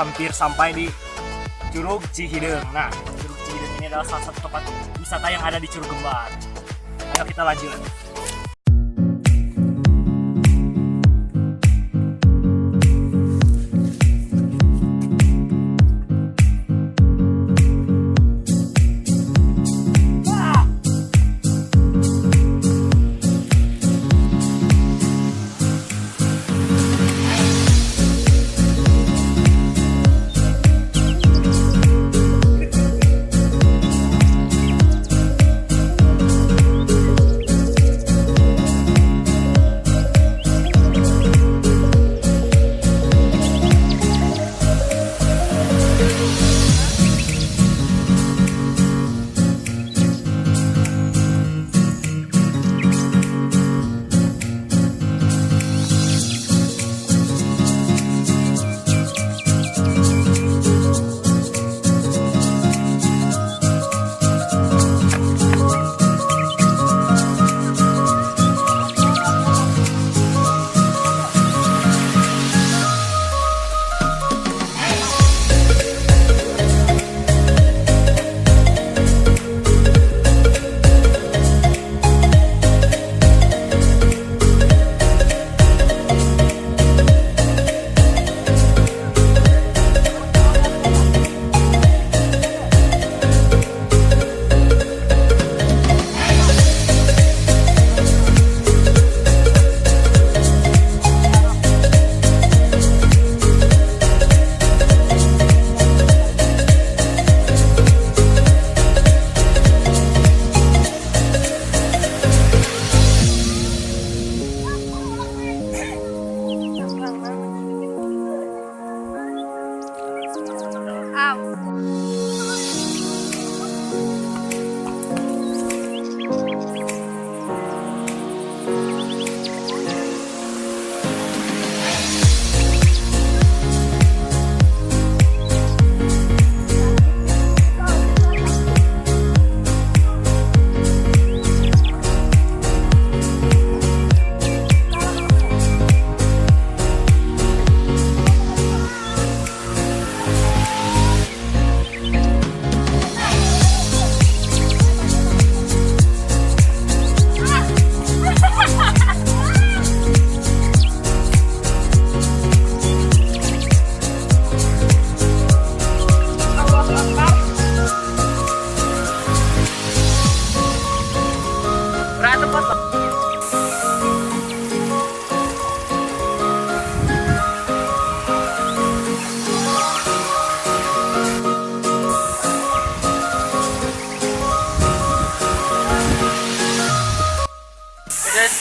hampir sampai di Curug Cihideung. Nah, Curug Cihideung ini adalah salah satu tempat wisata yang ada di Curug Gembar. Ayo kita lanjut.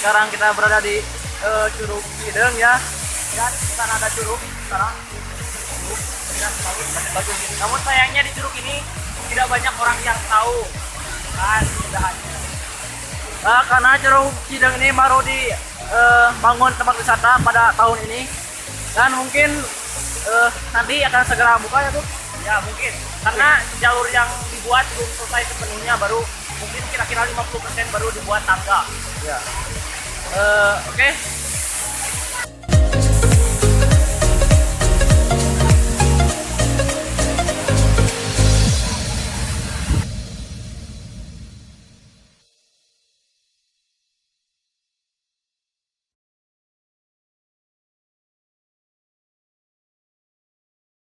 Sekarang kita berada di Curug Cihideung ya, dan di sana ada curug sekarang. Bagus. Namun sayangnya di curug ini tidak banyak orang yang tahu kan keindahannya. Karena Curug Cihideung ini baru dibangun tempat wisata pada tahun ini, dan mungkin nanti akan segera buka ya tuh. Ya mungkin, karena jalur yang dibuat belum selesai sepenuhnya, baru mungkin kira-kira 50% baru dibuat tangga. Ya. Oke.